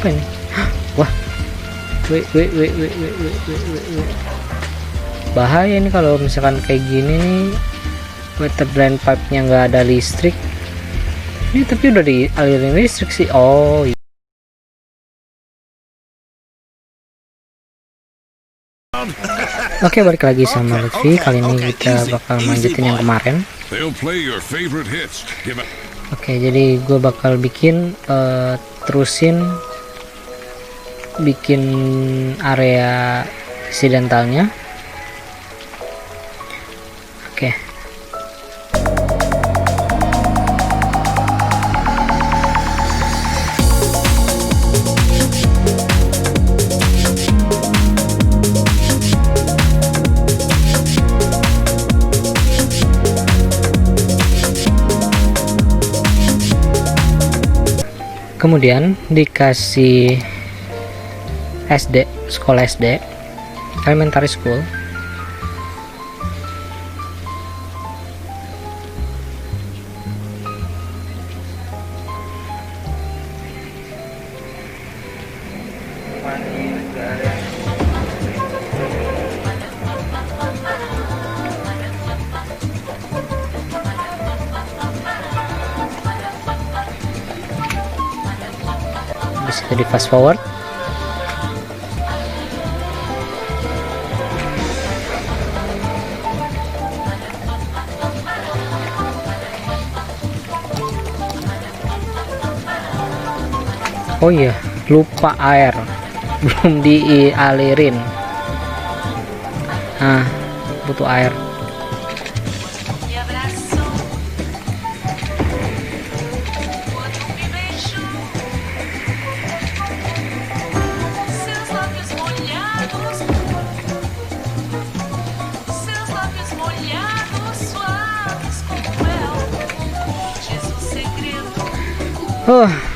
apa ini? Wah, wait. Bahaya nih kalau misalkan kayak gini nih, water drain pipe-nya nggak ada listrik. Ini tapi udah dialirin listrik sih. Oh iya. Oke, balik lagi sama Lutfi. Kali ini kita bakal lanjutin yang kemarin. Oke, jadi gue bakal bikin bikin area accidentalnya. Oke. Kemudian dikasih SD, sekolah SD, elementary school. Bisa di fast forward. Oh iya, lupa air belum dialirin. Nah, butuh air.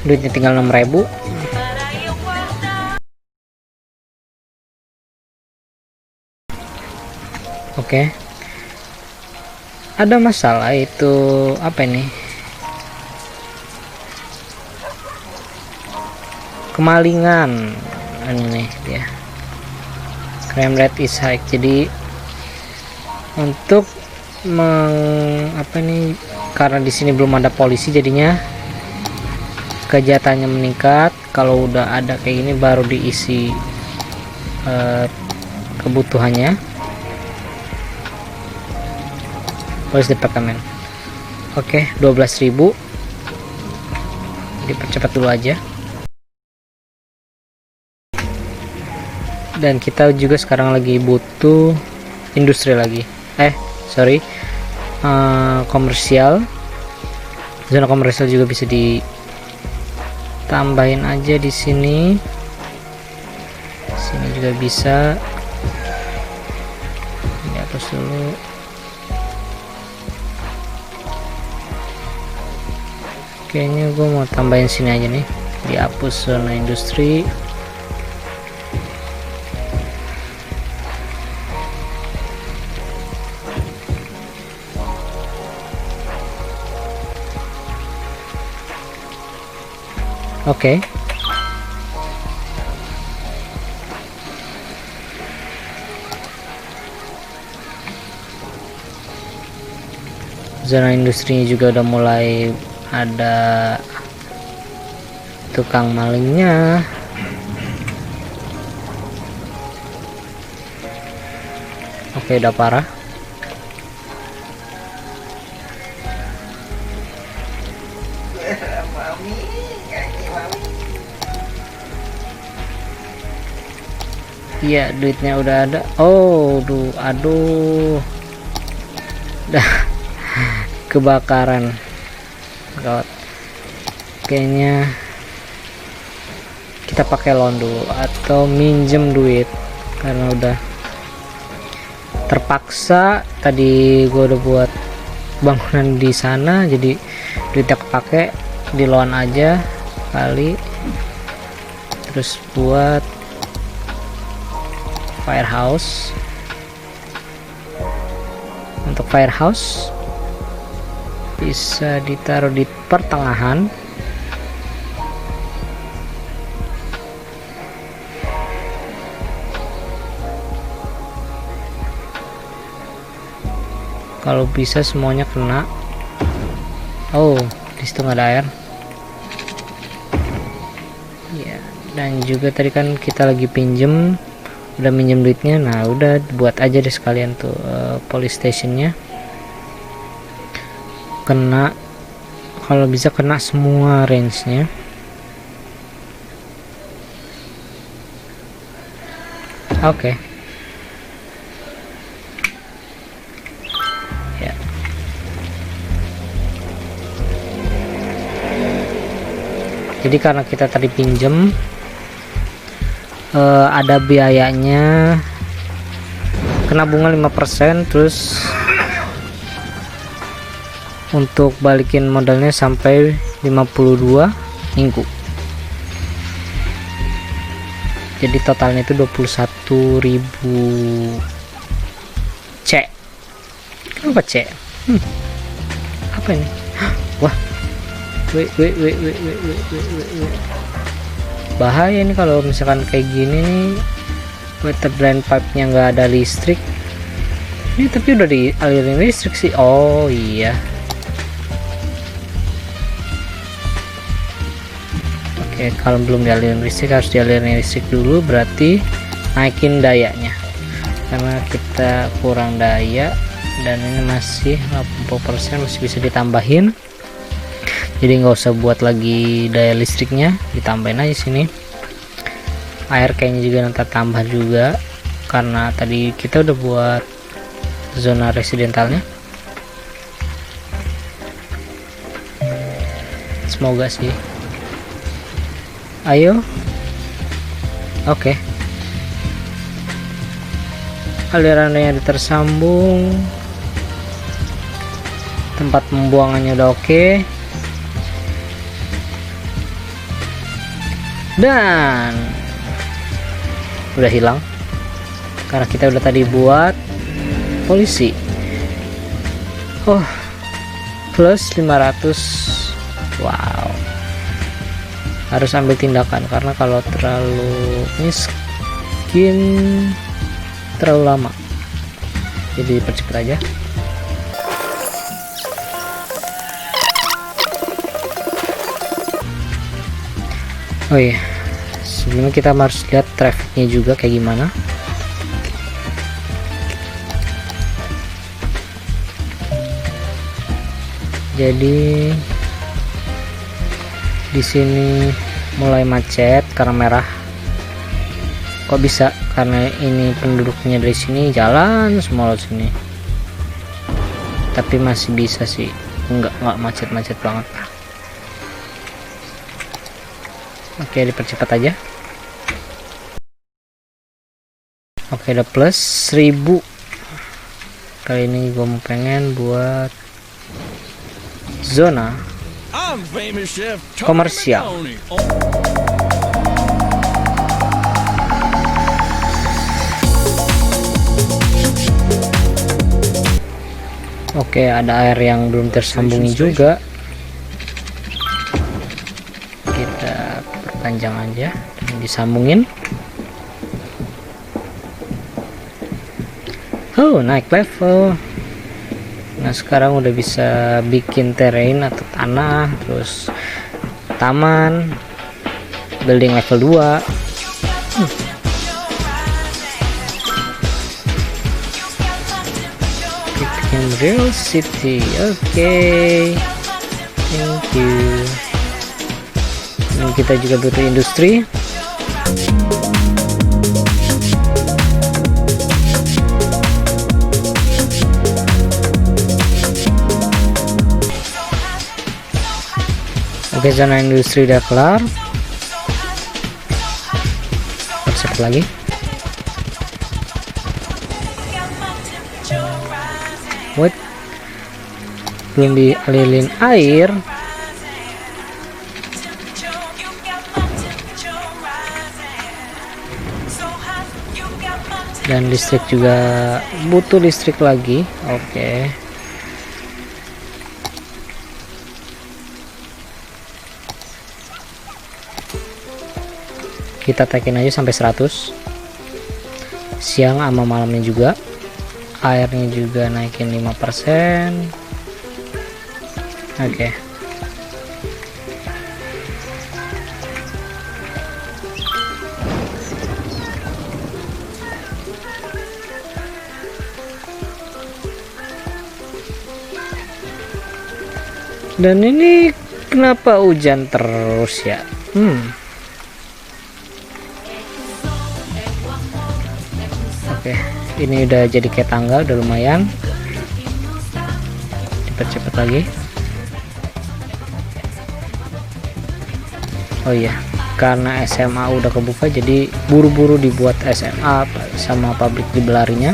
Duitnya tinggal 6.000. Oke. Ada masalah itu apa ini? Kemalingan. Ini nih dia. Crime rate is high. Jadi untuk apa nih? Karena di sini belum ada polisi, jadinya kejahatannya meningkat. Kalau udah ada kayak gini baru diisi kebutuhannya. Police department. Oke, 12.000. Dipercepat dulu aja. Dan kita juga sekarang lagi butuh industri lagi. Komersial. Zona komersial juga bisa ditambahin aja di sini. Sini juga bisa. Ini hapus dulu. Kayaknya gue mau tambahin sini aja nih, dihapus zona industri. Oke. Zona industrinya juga udah mulai ada tukang malingnya. Oke, udah parah. Iya, duitnya udah ada. Aduh, dah kebakaran. Gawat. Kayaknya kita pakai loan dulu atau minjem duit karena udah terpaksa. Tadi gue udah buat bangunan di sana, jadi duitnya kepake, di loan aja kali. Terus buat firehouse. Untuk firehouse bisa ditaruh di pertengahan. kalau bisa semuanya kena. Oh, di situ nggak ada air ya. Dan juga tadi kan kita lagi pinjem, udah minjem duitnya. Nah udah buat aja deh sekalian tuh police stationnya kena, kalau bisa kena semua range nya. Oke. Ya. Jadi karena kita tadi pinjem, ada biayanya, kena bunga 5%, terus untuk balikin modalnya sampai 52 minggu. Jadi totalnya itu 21.000 C. Kenapa C? Apa ini? Wah, wait. Bahaya nih kalau misalkan kayak gini nih, water drain pipe-nya nggak ada listrik. Ini tapi udah dialirin listrik sih. Oh iya. Oke, kalau belum dialirin listrik harus dialirin listrik dulu, berarti naikin dayanya. Karena kita kurang daya dan ini masih 80%, masih bisa ditambahin. Jadi nggak usah buat lagi daya listriknya, ditambahin aja sini. Air kayaknya juga nanti tambah juga, karena tadi kita udah buat zona residentalnya. Semoga sih. Ayo. Oke. Alirannya tersambung. Tempat pembuangannya udah oke. Dan udah hilang karena kita udah tadi buat polisi. Oh, plus 500. Wow, harus ambil tindakan karena kalau terlalu miskin terlalu lama, jadi dipercepat aja. Oh iya, sebelumnya kita harus lihat trafficnya juga kayak gimana. Jadi di sini mulai macet karena merah. Kok bisa? Karena ini penduduknya dari sini jalan semua lewat sini. Tapi masih bisa sih, nggak macet-macet banget. Oke, dipercepat aja. Oke, udah plus 1000. Kali ini gue mau pengen buat zona komersial. Oke, ada air yang belum tersambungi juga. Kita perpanjang aja dan disambungin. Oh, naik level. Nah, sekarang udah bisa bikin terrain atau tanah, terus taman, building level 2. Bikin real city. Oke. Thank you. Dan kita juga butuh industri. Oke, zona industri udah kelar. Percepat lagi. What? Belum dialirin air. Dan listrik juga butuh listrik lagi. Oke. Kita tekin aja sampai 100 siang sama malamnya juga. airnya juga naikin 5%. Oke. Dan ini kenapa hujan terus ya? Oke, ini udah jadi kayak tangga, udah lumayan. Cepet-cepet lagi. Oh iya, karena SMA udah kebuka, jadi buru-buru dibuat SMA sama public library-nya.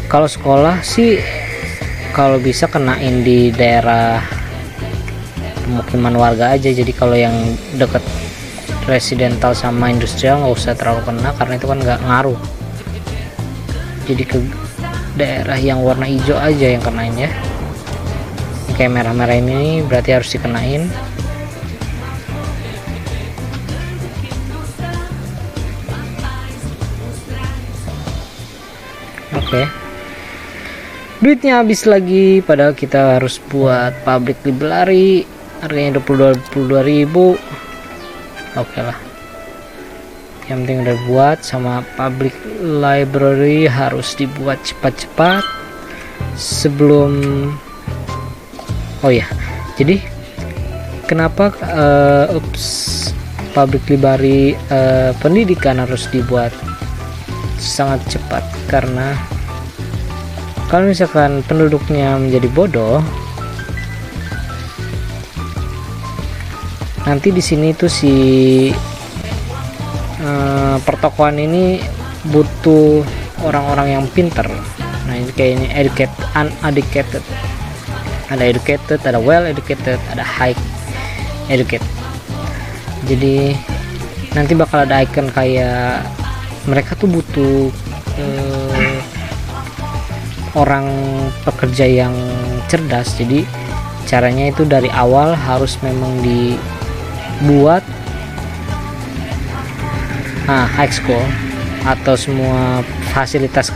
Kalau sekolah sih kalau bisa kenain di daerah pemukiman warga aja, jadi kalau yang deket residental sama industrial nggak usah terlalu kena, karena itu kan nggak ngaruh. Jadi ke daerah yang warna hijau aja yang kenain ya. Kayak merah-merah ini berarti harus dikenain. Oke. Duitnya habis lagi, padahal kita harus buat public library, harganya 22.000. Oke lah, yang penting udah buat. Sama public library harus dibuat cepat-cepat sebelum, oh ya, jadi kenapa public library pendidikan harus dibuat sangat cepat? Karena kalau misalkan penduduknya menjadi bodoh, nanti di sini tuh si pertokoan ini butuh orang-orang yang pintar. Nah ini kayak ini educated, uneducated, ada educated, ada well educated, ada high educated. Jadi nanti bakal ada icon kayak mereka tuh butuh orang pekerja yang cerdas. Jadi caranya itu dari awal harus memang dibuat high school atau semua fasilitas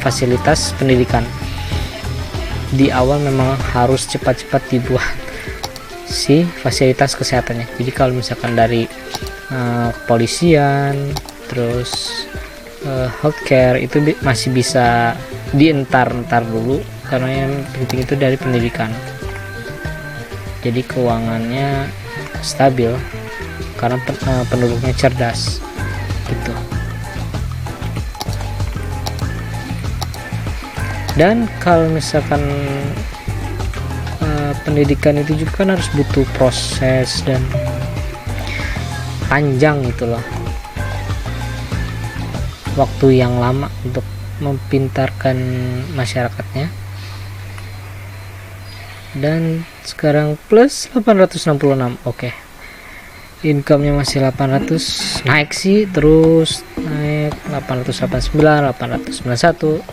fasilitas pendidikan di awal memang harus cepat-cepat dibuat si fasilitas kesehatannya. Jadi kalau misalkan dari kepolisian, terus healthcare itu masih bisa dientar-entar dulu, karena yang penting itu dari pendidikan. Jadi keuangannya stabil karena penduduknya cerdas gitu. Dan kalau misalkan pendidikan itu juga kan harus butuh proses dan panjang gitu loh, waktu yang lama untuk mempintarkan masyarakatnya. Dan sekarang plus 866. Oke. Income-nya masih 800, naik sih, terus naik 889, 891.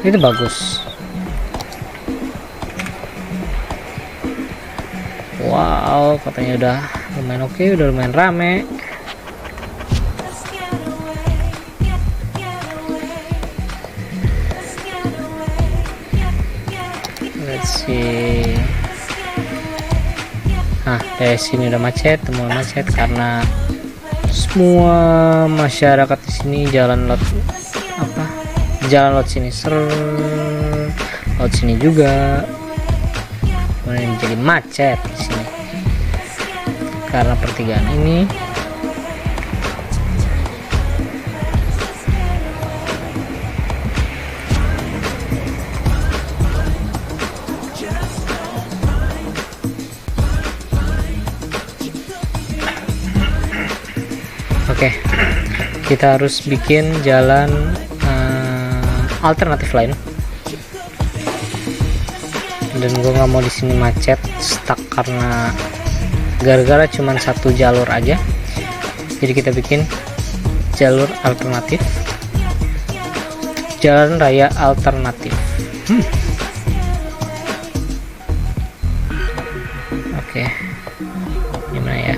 Itu bagus. Wow, katanya udah lumayan oke, udah lumayan rame. Let's see. Dari sini udah macet, mulai macet karena semua masyarakat di sini jalan lot sini lot sini juga, kemudian jadi macet di sini karena pertigaan ini. Oke, kita harus bikin jalan alternatif lain. Dan gue nggak mau di sini macet stuck karena gara-gara cuman satu jalur aja. Jadi kita bikin jalur alternatif, jalan raya alternatif. Oke, gimana ya?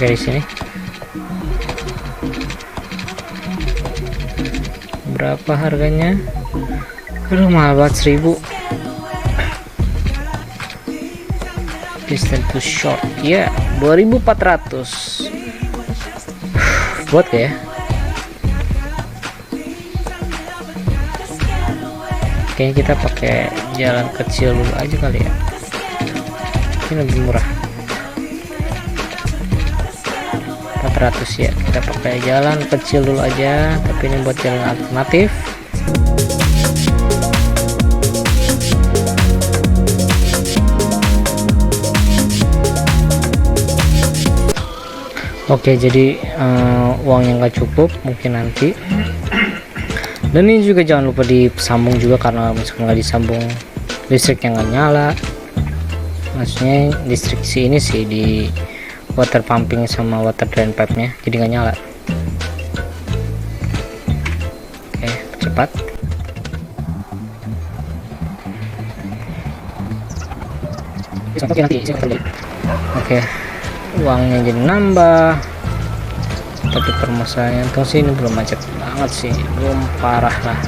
Oke, di sini berapa harganya? Aduh, mahal banget, 1000. Distance too short ya, 2400. Buat ya. Kayaknya kita pakai jalan kecil dulu aja kali ya, ini lebih murah. 400 ya, kita pakai jalan kecil dulu aja, tapi ini buat jalan alternatif. Oke, jadi uangnya nggak cukup mungkin nanti. Dan ini juga jangan lupa disambung juga, karena misalkan nggak disambung listriknya nggak nyala. Maksudnya listrik si ini sih di water pumping sama water drain pipe nya jadi nggak nyala. Oke, cepat. Oke, uangnya jadi nambah, tapi permasalahannya tuh sih ini belum macet banget sih, belum parah lah.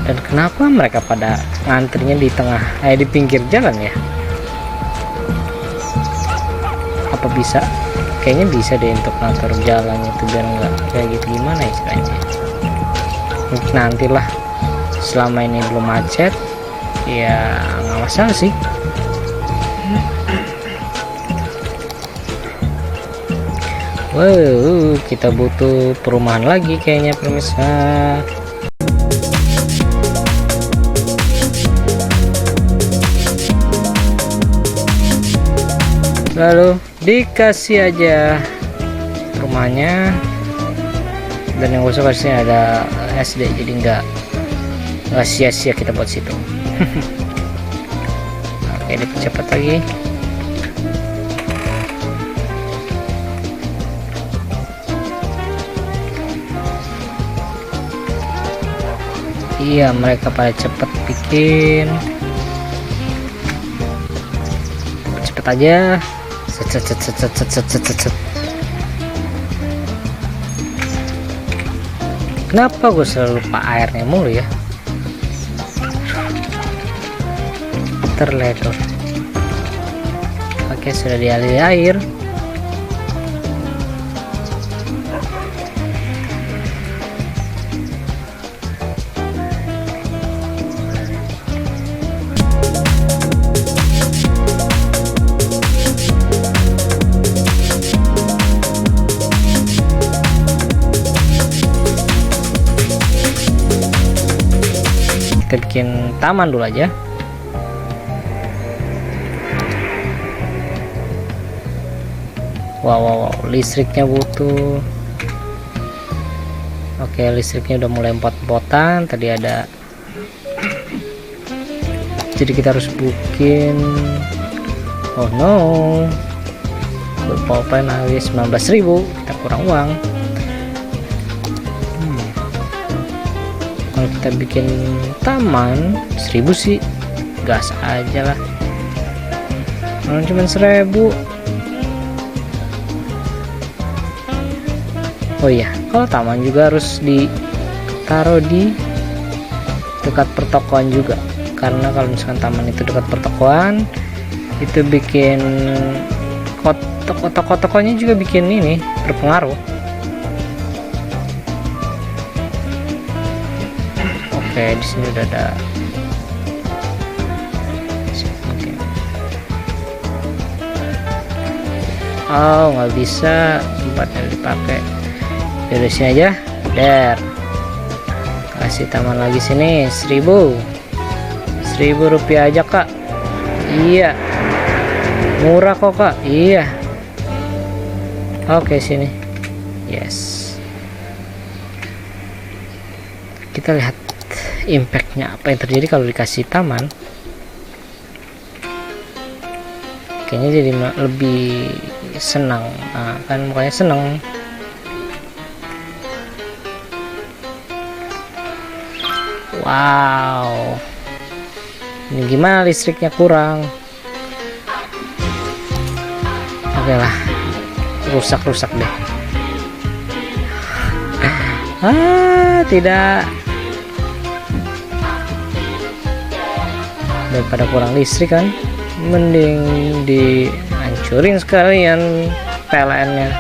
Dan kenapa mereka pada ngantrinya di tengah di pinggir jalan ya? Apa bisa? Kayaknya bisa deh untuk ngatur jalan itu biar nggak kayak gitu, gimana istilahnya. Mungkin nantilah, selama ini belum macet ya nggak masalah sih. Wow, kita butuh perumahan lagi kayaknya pemirsa. Lalu dikasih aja rumahnya, dan yang khusus pastinya ada SD, jadi nggak sia-sia kita buat situ. Oke, dipercepat lagi. Iya, mereka pada cepet bikin, cepet aja. Kenapa gue selalu lupa airnya mulu ya? Terledor. Oke, sudah dialiri air. Kita bikin taman dulu aja. Wow, listriknya butuh. Oke, listriknya udah mulai empot-empotan. Tadi ada, jadi kita harus bikin. Oh no, berpulpen habis 19.000, kita kurang uang. Kalau kita bikin taman 1000 sih gas aja lah, kalau cuma 1000. Oh iya, kalau taman juga harus ditaruh di dekat pertokoan juga, karena kalau misalkan taman itu dekat pertokoan itu bikin toko-tokonya juga bikin ini berpengaruh. Oke, di sini udah ada. Oke. Oh, nggak bisa tempatnya dipakai. Dari sini aja. Der. Kasih taman lagi sini 1000 rupiah aja kak. Iya. Murah kok kak. Iya. Oke, sini. Yes. Kita lihat impactnya apa yang terjadi kalau dikasih taman. Kayaknya jadi lebih senang. Nah, kan mukanya senang. Wow, ini gimana listriknya kurang. Oke lah, rusak deh. Tidak, daripada kurang listrik kan, mending dihancurin sekalian PLN-nya.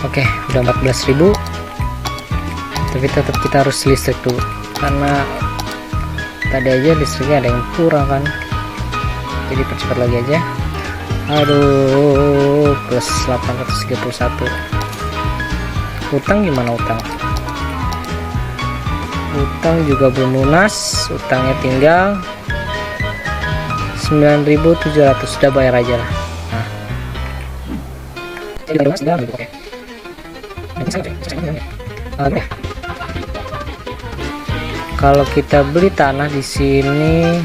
Oke, udah 14.000, tapi tetap kita harus listrik dulu karena tadi aja listriknya ada yang kurang kan, jadi percepat lagi aja. Aduh, plus 831. Utang gimana utang? Utang juga belum lunas, utangnya tinggal 9.700, sudah bayar aja lah. Nah. Oke. Kalau kita beli tanah di sini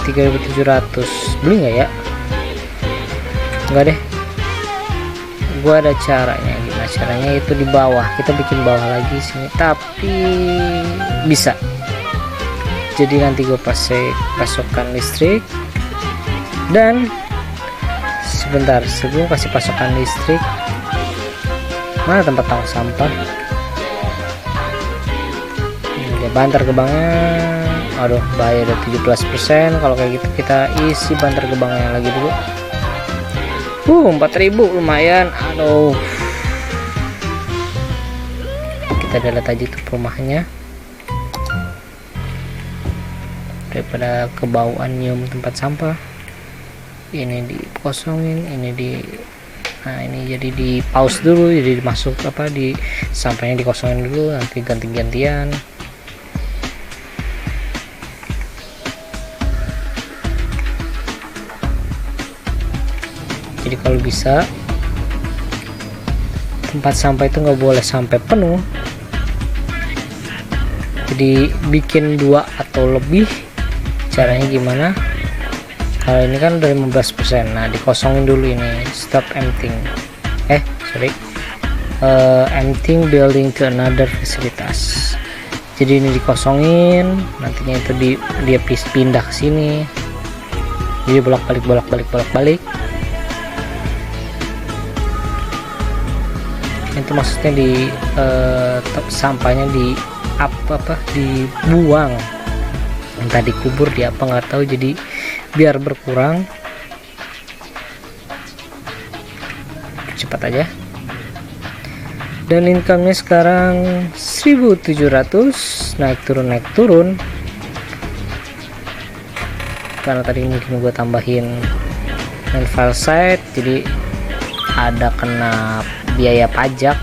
3.700, beli nggak ya? Enggak deh. Gua ada caranya. Gimana caranya? Itu di bawah. Kita bikin bawah lagi sini. Tapi bisa. Jadi nanti gue pasokan listrik. Dan sebentar, sebelum kasih pasokan listrik, mana tempat tong sampah? Ini bantar gebangnya. Aduh, bahaya, ada 17%. Kalau kayak gitu kita isi bantar gebangnya lagi dulu. 4.000 lumayan. Aduh, kita delete aja tuh rumahnya daripada kebauan nyium tempat sampah. Ini dikosongin, ini jadi di pause dulu, jadi masuk di sampahnya dikosongin dulu, nanti ganti-gantian. Jadi kalau bisa tempat sampah itu nggak boleh sampai penuh, jadi bikin 2 atau lebih. Caranya gimana? Kalau ini kan udah 15%, nah dikosongin dulu ini, stop emptying, emptying building to another fasilitas. Jadi ini dikosongin, nantinya itu dia pindah ke sini, jadi bolak-balik. Itu maksudnya sampahnya dibuang, entah dikubur di apa nggak tahu, jadi biar berkurang. Cepat aja. Dan income-nya sekarang 1.700, naik turun karena tadi mungkin gue tambahin main file site, jadi ada kena biaya pajak.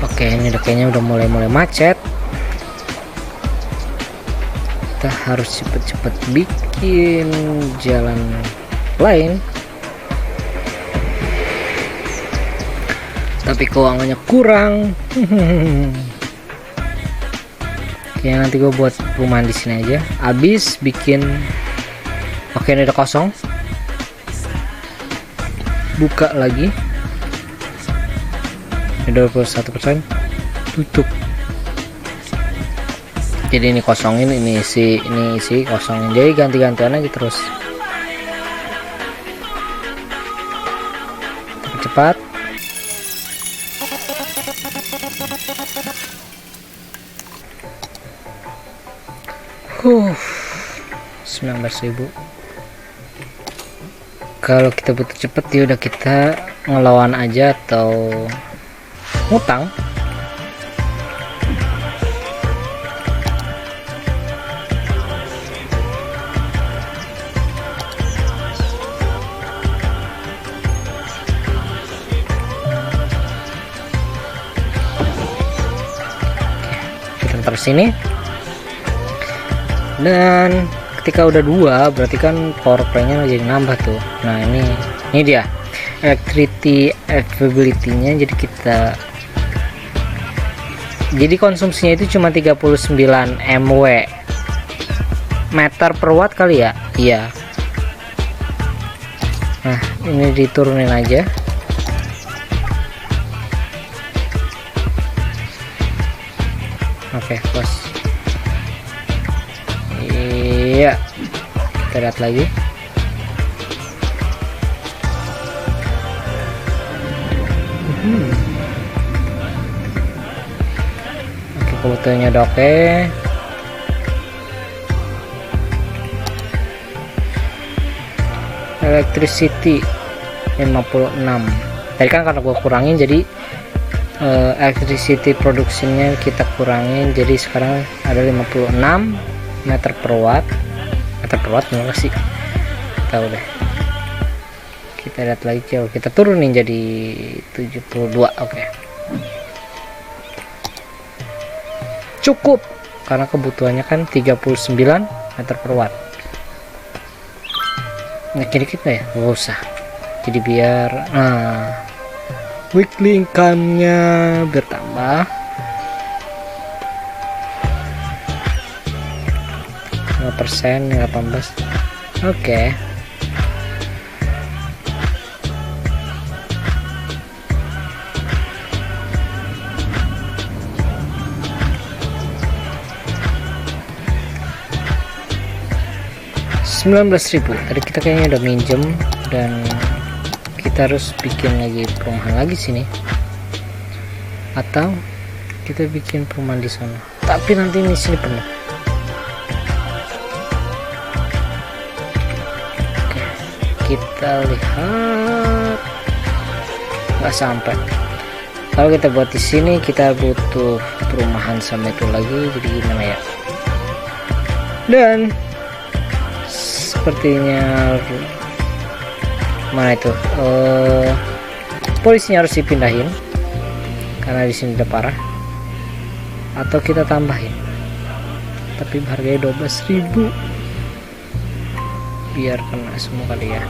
Oke, ini kayaknya udah mulai macet. Kita harus cepet-cepet bikin jalan lain, tapi keuangannya kurang. Ya nanti gue buat perumahan di sini aja. Abis bikin, oke ini udah kosong. Buka lagi. Ini 21%. Tutup. Jadi ini kosongin, ini isi kosongin. Jadi ganti-gantian aja terus. Cepat. Huh, 19.000. Kalau kita butuh cepet ya udah kita ngelawan aja atau ngutang. Kita taruh sini. Dan ketika udah 2 berarti kan power play-nya jadi nambah tuh. Nah ini dia electricity availability-nya. Jadi konsumsinya itu cuma 39 MW. meter per watt kali ya. Iya. Nah ini diturunin aja. Oke, close. Iya, kita lihat lagi. Oke, kebutuhannya udah oke. Electricity 56. Tadi kan karena gua kurangin, jadi electricity produksinya kita kurangin, jadi sekarang ada 56 meter per watt. Meter per watt enggak sih, tahu deh. Kita lihat lagi, kita turunin jadi 72. Oke. Cukup karena kebutuhannya kan 39 meter per watt. Nah dikit nggak ya, nggak usah, jadi biar weekly income-nya bertambah 5%, 18. Oke. $19.000. Tadi kita kayaknya udah minjem, dan kita harus bikin lagi perumahan lagi sini, atau kita bikin perumahan di sana, tapi nanti ini sini penuh. Oke, kita lihat nggak sampai. Kalau kita buat di sini kita butuh perumahan sama itu lagi, jadi gimana ya. Dan sepertinya mana itu polisinya harus dipindahin karena di sini udah parah, atau kita tambahin, tapi harganya 12.000 biar kena semua kali ya.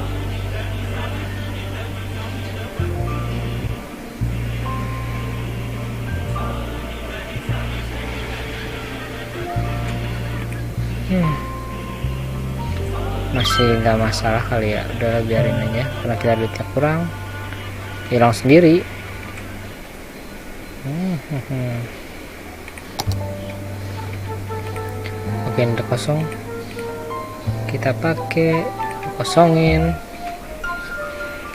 Masih nggak masalah kali ya, udah biarin aja karena kita duitnya kurang, hilang sendiri. Oke, ini udah kosong, kita pakai kosongin.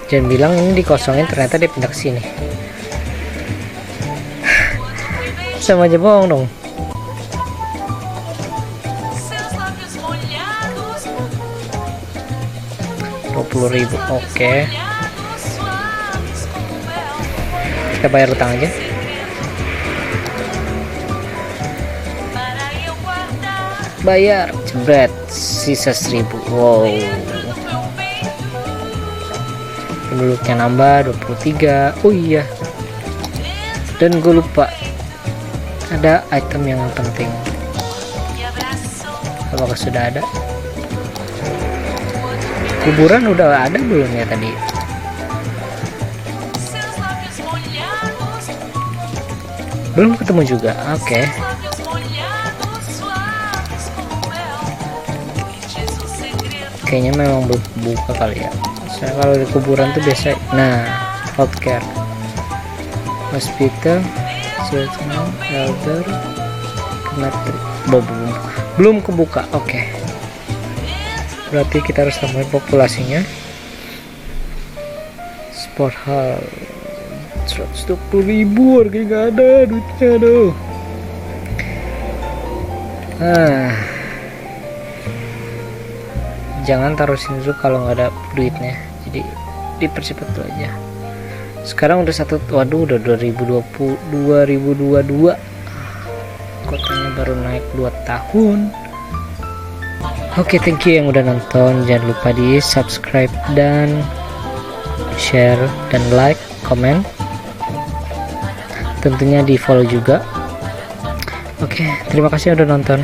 Jangan bilang ini dikosongin ternyata dia pindah ke sini. Sama aja bohong dong. 20.000. Oke. Kita bayar utang aja. Bayar, jebret, sisa 1.000. Wow. Penduduknya nambah 23. Oh iya. Dan gue lupa, ada item yang penting. Apakah sudah ada? Kuburan udah ada belum ya tadi? Belum ketemu juga. Oke. Kayaknya memang belum buka kali ya. Soalnya kalau di kuburan tuh biasa. Nah, healthcare, hospital, children, elder, belum kebuka. Oke. Berarti kita harus tambahin populasinya. Sport hall 120.000, harganya nggak ada duitnya. Aduh. Jangan taruh sini dulu kalau nggak ada duitnya, jadi dipercepat dulu aja. Sekarang udah waduh, udah 2022. Kotanya baru naik 2 tahun. Oke, thank you yang udah nonton. Jangan lupa di subscribe dan share dan like, komen. Tentunya di follow juga. Oke, terima kasih udah nonton.